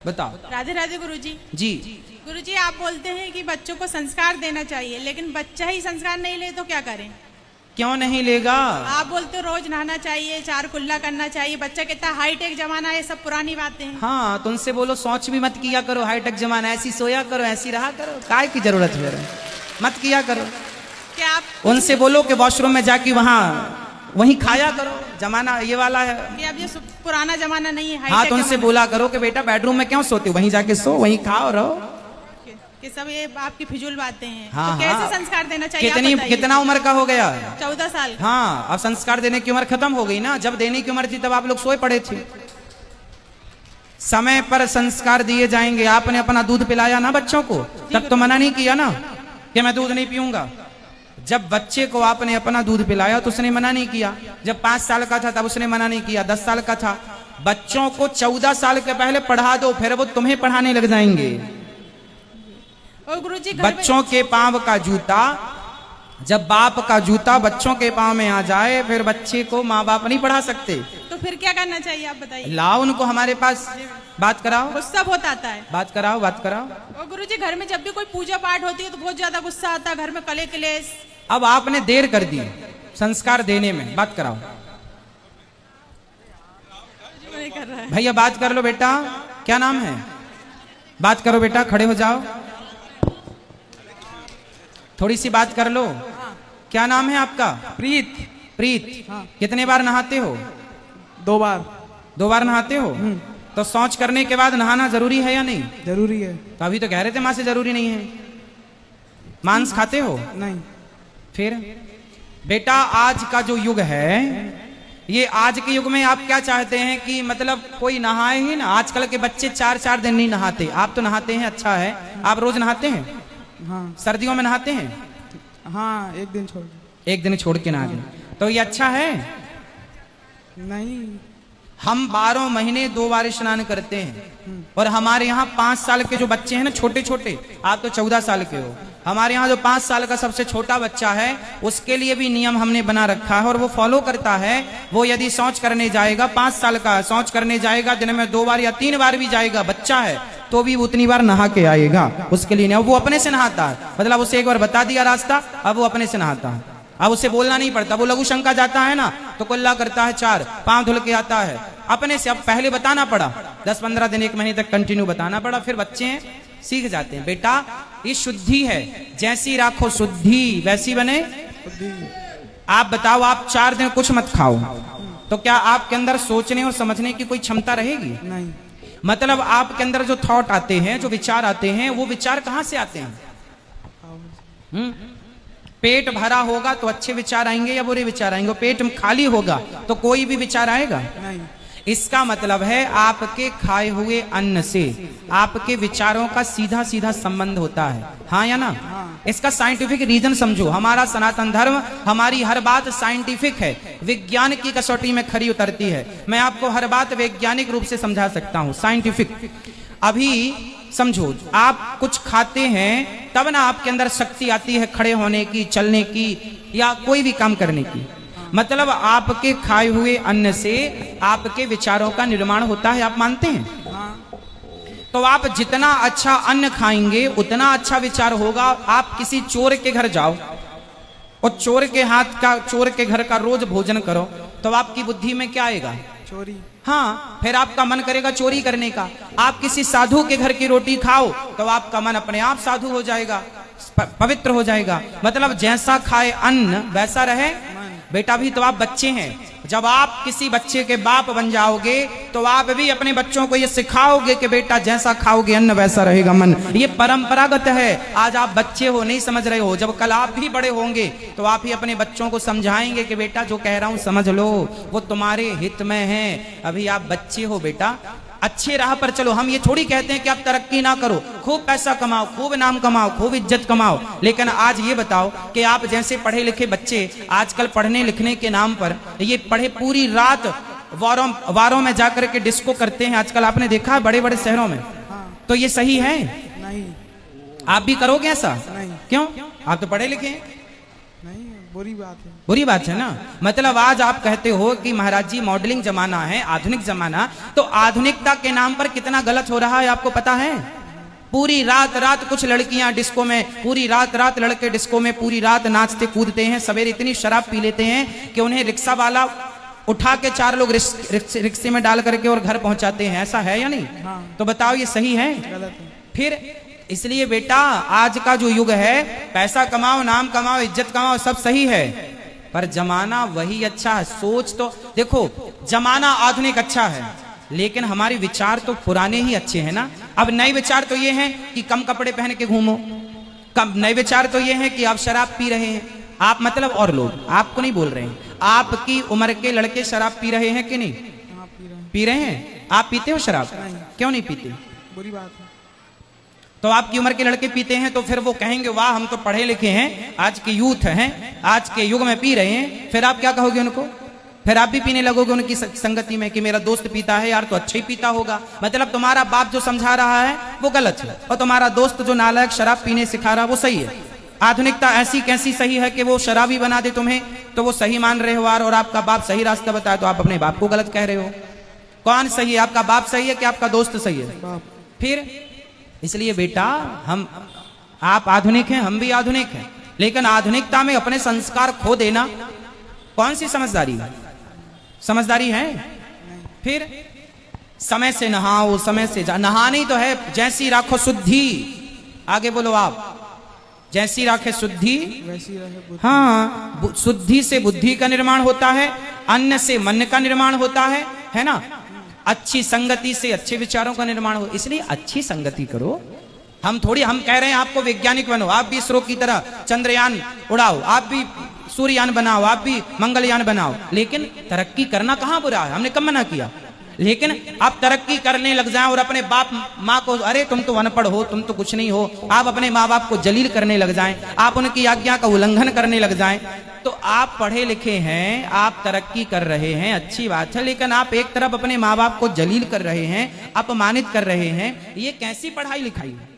बताओ। राधे राधे गुरुजी। जी गुरुजी, आप बोलते हैं कि बच्चों को संस्कार देना चाहिए, लेकिन बच्चा ही संस्कार नहीं ले तो क्या करें? क्यों नहीं लेगा? आप बोलते हो रोज नहाना चाहिए, 4 कुल्ला करना चाहिए, बच्चा कितना हाईटेक जमाना है, सब पुरानी बातें हैं। हाँ, तो उनसे बोलो शौच भी मत किया करो, हाईटेक जमाना, ऐसी सोया करो, ऐसी रहा करो, काय की जरूरत है, मत किया करो। क्या आप उनसे बोलो कि वॉशरूम में जाके वहीं खाया करो, जमाना ये वाला है कि अब ये पुराना जमाना नहीं है, हाँ, हाईटेक तो उनसे जमाना बोला करो कि बेटा बेडरूम में क्यों सोते हो, वहीं जाके सो, वहीं खाओ रहो। कि सब ये आपकी फिजूल बातें हैं। हाँ, तो कैसे हाँ। संस्कार देना चाहिए? आप बताइए। कितना उम्र का हो गया? 14 साल। हाँ, अब संस्कार देने की उम्र खत्म हो गई ना। जब देने की उम्र थी तब आप लोग सोए पड़े थे। समय पर संस्कार दिए जाएंगे। आपने अपना दूध पिलाया ना बच्चों को, तब तो मना नहीं किया ना कि मैं दूध नहीं पीऊंगा। जब बच्चे को आपने अपना दूध पिलाया तो उसने मना नहीं किया। जब 5 साल का था तब उसने मना नहीं किया, 10 साल का था। बच्चों को 14 साल के पहले पढ़ा दो, फिर वो तुम्हें पढ़ाने लग जाएंगे। और गुरुजी, बच्चों के पांव का जूता, जब बाप का जूता बच्चों के पांव में आ जाए, फिर बच्चे को माँ बाप नहीं पढ़ा सकते। तो फिर क्या करना चाहिए आप बताइए? लाओ उनको हमारे पास, बात कराओ, गुस्सा बहुत आता है। बात कराओ, बात कराओ। और गुरुजी, घर में जब भी कोई पूजा पाठ होती है तो बहुत ज्यादा गुस्सा आता है, घर में कले कलेश। अब आपने देर कर दी संस्कार देने में, बात कराओ। नहीं कर रहा है। भैया बात कर लो बेटा, क्या नाम है? बात करो बेटा, खड़े हो जाओ, थोड़ी सी बात कर लो। क्या नाम है आपका? प्रीत। प्रीत। हाँ। कितने बार नहाते हो? 2 बार। 2 बार नहाते हो? तो शौच करने के बाद नहाना जरूरी है या नहीं? जरूरी है। तो अभी तो कह रहे थे मां से जरूरी नहीं है। मांस खाते हो? नहीं। फिर बेटा, आज का जो युग है, ये आज के युग में आप क्या चाहते हैं कि मतलब कोई नहाए ही ना? आजकल के बच्चे 4-4 दिन नहीं नहाते। आप तो नहाते हैं, अच्छा है। आप रोज नहाते हैं? हाँ। सर्दियों में नहाते हैं? हाँ, एक दिन छोड़। एक दिन छोड़ के नहा लें, तो ये अच्छा है। नहीं। हम 12 महीने 2 बार स्नान करते हैं। और हमारे यहाँ 5 साल के जो बच्चे हैं ना, छोटे छोटे, आप तो 14 साल के हो, हमारे यहाँ जो 5 साल का सबसे छोटा बच्चा है, उसके लिए भी नियम हमने बना रखा है और वो फॉलो करता है। वो यदि शौच करने जाएगा, 5 साल का शौच करने जाएगा, दिन में 2 बार या 3 बार भी जाएगा, बच्चा है, तो भी उतनी बार नहा के आएगा। उसके लिए नहीं, वो अपने से नहाता है। मतलब उसे एक बार बता दिया रास्ता, अब वो अपने से नहाता है। अब उसे बोलना नहीं पड़ता। वो लघु शंका जाता है ना, तो कुल्ला करता है 4, पांव धुल के आता है अपने से। अब पहले बताना पड़ा, 10-15 दिन, 1 महीने तक कंटिन्यू बताना पड़ा, फिर बच्चे सीख जाते हैं। बेटा, ये शुद्धि है, जैसी राखो शुद्धि वैसी बने। आप बताओ, आप 4 दिन कुछ मत खाओ, तो क्या आपके अंदर सोचने और समझने की कोई क्षमता रहेगी? नहीं। मतलब आपके अंदर जो थॉट आते हैं, जो विचार आते हैं, वो विचार कहां से आते हैं? पेट भरा होगा तो अच्छे विचार आएंगे या बुरे विचार आएंगे? पेट खाली होगा तो कोई भी विचार आएगा? नहीं। इसका मतलब है आपके खाए हुए अन्न से आपके विचारों का सीधा सीधा संबंध होता है, हाँ या ना? हाँ। इसका साइंटिफिक रीजन समझो। हमारा सनातन धर्म, हमारी हर बात साइंटिफिक है, विज्ञान की कसौटी में खरी उतरती है। मैं आपको हर बात वैज्ञानिक रूप से समझा सकता हूं, साइंटिफिक। अभी समझो, आप कुछ खाते हैं तब ना आपके अंदर शक्ति आती है खड़े होने की, चलने की, या कोई भी काम करने की। मतलब आपके खाए हुए अन्न से आपके विचारों का निर्माण होता है, आप मानते हैं? हाँ। तो आप जितना अच्छा अन्न खाएंगे उतना अच्छा विचार होगा। आप किसी चोर के घर जाओ और चोर के घर का रोज भोजन करो, तो आपकी बुद्धि में क्या आएगा? चोरी। हाँ, फिर आपका मन करेगा चोरी करने का। आप किसी साधु के घर की रोटी खाओ तो आपका मन अपने आप साधु हो जाएगा, पवित्र हो जाएगा। मतलब जैसा खाए अन्न वैसा रहे। बेटा, भी तो आप बच्चे हैं। जब आप किसी बच्चे के बाप बन जाओगे तो आप भी अपने बच्चों को ये सिखाओगे कि बेटा, जैसा खाओगे अन्न वैसा रहेगा मन। ये परंपरागत है। आज आप बच्चे हो, नहीं समझ रहे हो, जब कल आप भी बड़े होंगे तो आप ही अपने बच्चों को समझाएंगे कि बेटा, जो कह रहा हूं समझ लो, वो तुम्हारे हित में है। अभी आप बच्चे हो बेटा, अच्छे राह पर चलो। हम ये थोड़ी कहते हैं कि आप तरक्की ना करो, खूब पैसा कमाओ, खूब नाम कमाओ, खूब इज्जत कमाओ, लेकिन आज ये बताओ कि आप जैसे पढ़े लिखे बच्चे आजकल पढ़ने लिखने के नाम पर ये पढ़े पूरी रात वारों में जाकर के डिस्को करते हैं। आजकल आपने देखा है बड़े बड़े शहरों में। हाँ। तो ये सही है? नहीं। आप भी करोगे ऐसा? नहीं। क्यों? आप तो पढ़े लिखे हैं। नहीं। बुरी बात है। बुरी बात है ना। मतलब आज आप कहते हो कि महाराज जी मॉडलिंग जमाना है, आधुनिक जमाना, तो आधुनिकता के नाम पर कितना गलत हो रहा है आपको पता है? पूरी रात रात कुछ लड़कियां डिस्को में, पूरी रात रात लड़के डिस्को में पूरी रात नाचते कूदते हैं, सवेरे इतनी शराब पी लेते हैं कि उन्हें रिक्शा वाला उठा के 4 लोग रिक्शे में डाल करके और घर पहुंचाते हैं। ऐसा है या नहीं? हाँ। तो बताओ ये सही है? गलत है। फिर इसलिए बेटा आज का जो युग है, पैसा कमाओ, नाम कमाओ, इज्जत कमाओ, सब सही है, पर जमाना वही अच्छा है। सोच तो देखो, जमाना आधुनिक अच्छा है, लेकिन हमारे विचार तो पुराने ही अच्छे हैं ना। अब नए विचार तो ये हैं कि कम कपड़े पहन के घूमो, कम नए विचार तो ये हैं कि आप शराब पी रहे हैं, आप मतलब और लोग, आपको नहीं बोल रहे हैं, आपकी उम्र के लड़के शराब पी रहे हैं कि नहीं? हाँ, पी रहे हैं। पी रहे हैं। आप पीते हो शराब? नहीं। क्यों नहीं पीते? बुरी बात है। तो आपकी उम्र के लड़के पीते हैं तो फिर वो कहेंगे वाह हम तो पढ़े लिखे हैं, आज के यूथ हैं, आज के युग में पी रहे हैं, फिर आप क्या कहोगे उनको? फिर आप भी पीने लगोगे उनकी संगति में कि मेरा दोस्त पीता है यार तो अच्छा ही पीता होगा। मतलब तुम्हारा बाप जो समझा रहा है वो गलत है, और तुम्हारा दोस्त जो नालायक शराब पीने सिखा रहा है वो सही है। आधुनिकता ऐसी कैसी सही है कि वो शराबी बना दे तुम्हें, तो वो सही मान रहे हो यार, और आपका बाप सही रास्ता बताए तो आप अपने बाप को गलत कह रहे हो। कौन सही है? आपका बाप सही है कि आपका दोस्त सही है? बाप। फिर इसलिए बेटा हम, आप आधुनिक हैं, हम भी आधुनिक हैं, लेकिन आधुनिकता में अपने संस्कार खो देना कौन सी समझदारी है? समझदारी है? फिर समय से नहाओ, समय से नहानी तो है, जैसी राखो शुद्धि, आगे बोलो आप, जैसी राखे शुद्धि वैसी रहे बुद्धि। हाँ, शुद्धि से बुद्धि का निर्माण होता है, अन्न से मन का निर्माण होता है ना? अच्छी संगति से अच्छे विचारों का निर्माण हो, इसलिए अच्छी संगति करो। हम कह रहे हैं आपको वैज्ञानिक बनो, आप भी इसरो की तरह चंद्रयान उड़ाओ, आप भी सूर्ययान बनाओ, आप भी मंगलयान बनाओ, लेकिन तरक्की करना कहाँ बुरा है? हमने कब मना किया? लेकिन आप तरक्की करने लग जाएं और अपने बाप माँ को, अरे तुम तो अनपढ़ हो, तुम तो कुछ नहीं हो, आप अपने माँ बाप को जलील करने लग जाएं, आप उनकी आज्ञा का उल्लंघन करने लग जाएं, तो आप पढ़े लिखे हैं, आप तरक्की कर रहे हैं, अच्छी बात है, लेकिन आप एक तरफ अपने माँ बाप को जलील कर रहे हैं, अपमानित कर रहे हैं, ये कैसी पढ़ाई लिखाई है?